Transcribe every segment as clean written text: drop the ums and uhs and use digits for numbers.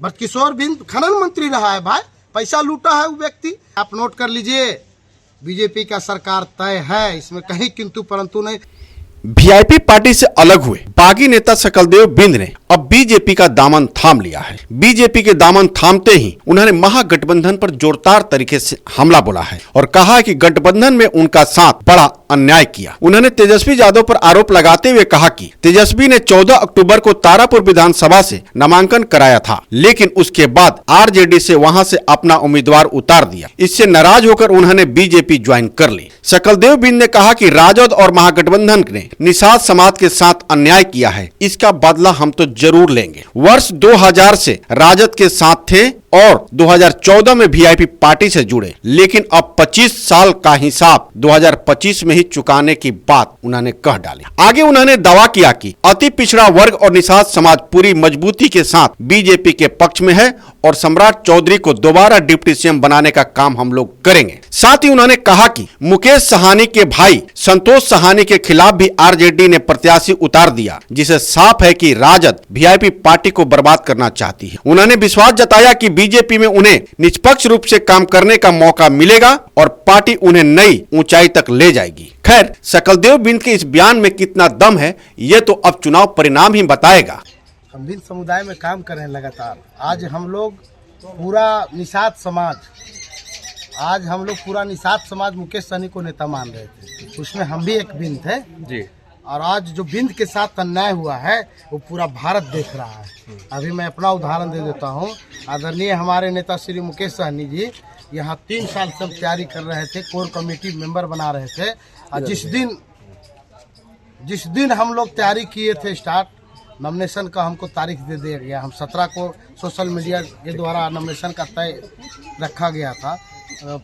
ब्रजकिशोर बिंद खनन मंत्री रहा है भाई, पैसा लूटा है वो व्यक्ति। आप नोट कर लीजिए, बीजेपी का सरकार तय है, इसमें कहीं किंतु परंतु नहीं। वीआईपी पार्टी से अलग हुए बागी नेता सकलदेव बिंद ने अब बीजेपी का दामन थाम लिया है। बीजेपी के दामन थामते ही उन्होंने महागठबंधन पर जोरदार तरीके से हमला बोला है और कहा कि गठबंधन में उनका साथ बड़ा अन्याय किया। उन्होंने तेजस्वी यादव पर आरोप लगाते हुए कहा कि तेजस्वी ने 14 अक्टूबर को तारापुर विधानसभा से नामांकन कराया था, लेकिन उसके बाद आरजेडी से वहां से अपना उम्मीदवार उतार दिया। इससे नाराज होकर उन्होंने बीजेपी ज्वाइन कर ली। सकलदेव बिंद ने कहा कि राजद और महागठबंधन ने निषाद समाज के साथ अन्याय किया है, इसका बदला हम तो जरूर लेंगे। वर्ष 2000 से राजद के साथ थे और 2014 में वीआईपी पार्टी से जुड़े, लेकिन अब 25 साल का हिसाब 2025 में ही चुकाने की बात उन्होंने कह डाली। आगे उन्होंने दावा किया कि अति पिछड़ा वर्ग और निषाद समाज पूरी मजबूती के साथ बीजेपी के पक्ष में है और सम्राट चौधरी को दोबारा डिप्टी सीएम बनाने का काम हम लोग करेंगे। साथ ही उन्होंने कहा कि मुकेश साहनी के भाई संतोष साहनी के खिलाफ भी आरजेडी ने प्रत्याशी उतार दिया, जिसे साफ है कि राजद वीआईपी पार्टी को बर्बाद करना चाहती है। उन्होंने विश्वास जताया कि बीजेपी में उन्हें निष्पक्ष रूप से काम करने का मौका मिलेगा और पार्टी उन्हें नई ऊंचाई तक ले जाएगी। खैर, सकलदेव बिंद के इस बयान में कितना दम है, ये तो अब चुनाव परिणाम ही बताएगा। हम बिंद समुदाय में काम कर रहे हैं लगातार। आज हम लोग पूरा निषाद समाज मुकेश सहनी को नेता मान रहे थे, उसमें हम भी एक बिंद थे जी। और आज जो बिंद के साथ अन्याय हुआ है वो पूरा भारत देख रहा है। अभी मैं अपना उदाहरण दे देता हूँ। आदरणीय हमारे नेता श्री मुकेश सहनी जी यहाँ 3 साल से तैयारी कर रहे थे, कोर कमेटी मेंबर बना रहे थे। और जिस दिन हम लोग तैयारी किए थे स्टार्ट, नॉमिनेशन का हमको तारीख दे दिया गया। हम 17 को सोशल मीडिया के द्वारा नॉमिनेशन का तय रखा गया था।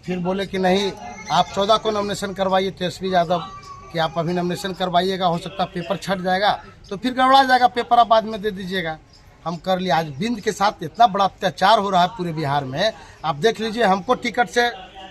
फिर बोले कि नहीं, आप 14 को नॉमिनेशन करवाइए तेजस्वी यादव कि आप अभी नॉमिनेशन करवाइएगा, हो सकता है पेपर छट जाएगा तो फिर गड़बड़ा जाएगा पेपर, आप बाद में दे दीजिएगा। हम कर लिया। आज बिंद के साथ इतना बड़ा अत्याचार हो रहा है पूरे बिहार में। आप देख लीजिए, हमको टिकट से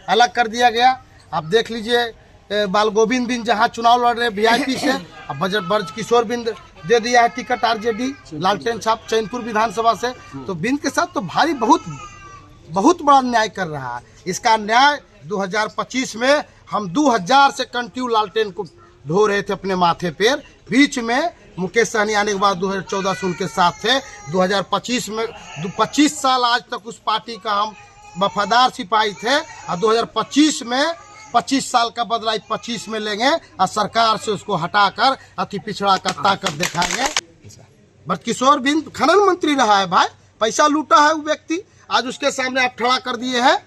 अलग कर दिया गया। आप देख लीजिए, बाल गोविंद बिंद जहाँ चुनाव लड़ रहे वीआईपी से, अब ब्रजकिशोर बिंद दे दिया है टिकट आरजेडी लालटेन छाप चैनपुर विधानसभा से। तो बिंद के साथ तो भारी बहुत बड़ा न्याय कर रहा है। इसका न्याय 2025 में हम 2000 से कंटिन्यू लालटेन को ढो रहे थे अपने माथे पर। बीच में मुकेश सहनी आने के बाद 2014 से उनके साथ थे। 2025 में 25 साल आज तक उस पार्टी का हम वफादार सिपाही थे और 2025 में 25 साल का बदला 25 में लेंगे और सरकार से उसको हटाकर अति पिछड़ा का ताकत दिखाएंगे। ब्रजकिशोर बिंद खनन मंत्री रहा है भाई, पैसा लूटा है वो व्यक्ति, आज उसके सामने आप खड़ा कर दिए हैं।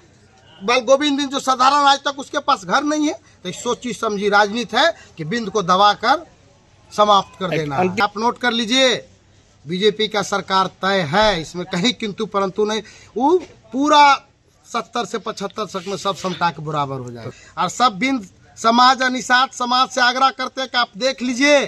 बाल गोविंद बिंद जो साधारण आज तक उसके पास घर नहीं है, तो सोची समझी राजनीति है कि बिंद को दबाकर समाप्त कर देना। आप नोट कर लीजिए, बीजेपी का सरकार तय है, इसमें कहीं किंतु परंतु नहीं। वो पूरा 70 से 75 तक में सब समता के बराबर हो जाए। और सब बिंद समाज और निषाद समाज से आग्रह करते कि आप देख लीजिए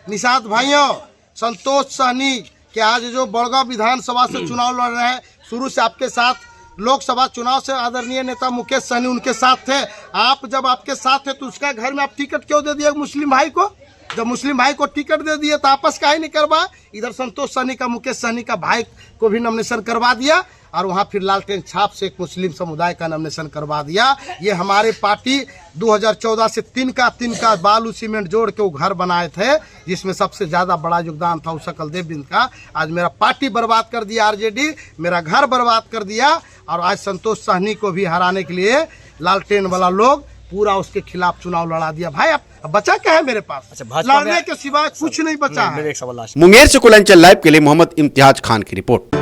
निषाद भाइयों, संतोष सहनी के आज जो बड़गांव विधानसभा से चुनाव लड़ रहे हैं, शुरू से आपके साथ लोकसभा चुनाव से आदरणीय नेता मुकेश सहनी उनके साथ थे। आप जब आपके साथ थे तो उसका घर में आप टिकट क्यों दे दिए मुस्लिम भाई को? जब मुस्लिम भाई को टिकट दे दिए तो आपस का ही नहीं करवा। इधर संतोष सहनी का मुकेश सहनी का भाई को भी नॉमिनेशन करवा दिया और वहाँ फिर लालटेन छाप से एक मुस्लिम समुदाय का नॉमिनेशन करवा दिया। ये हमारे पार्टी 2014 से तीन का बालू सीमेंट जोड़ के वो घर बनाए थे, जिसमें सबसे ज़्यादा बड़ा योगदान था सकलदेव बिंद का। आज मेरा पार्टी बर्बाद कर दिया आरजेडी, मेरा घर बर्बाद कर दिया। और आज संतोष सहनी को भी हराने के लिए लालटेन वाला लोग पूरा उसके खिलाफ चुनाव लड़ा दिया। भाई अब बचा क्या है मेरे पास? लड़ने के सिवाय कुछ नहीं बचा है। मुंगेर से कुलांचल लाइव के लिए मोहम्मद इम्तियाज खान की रिपोर्ट।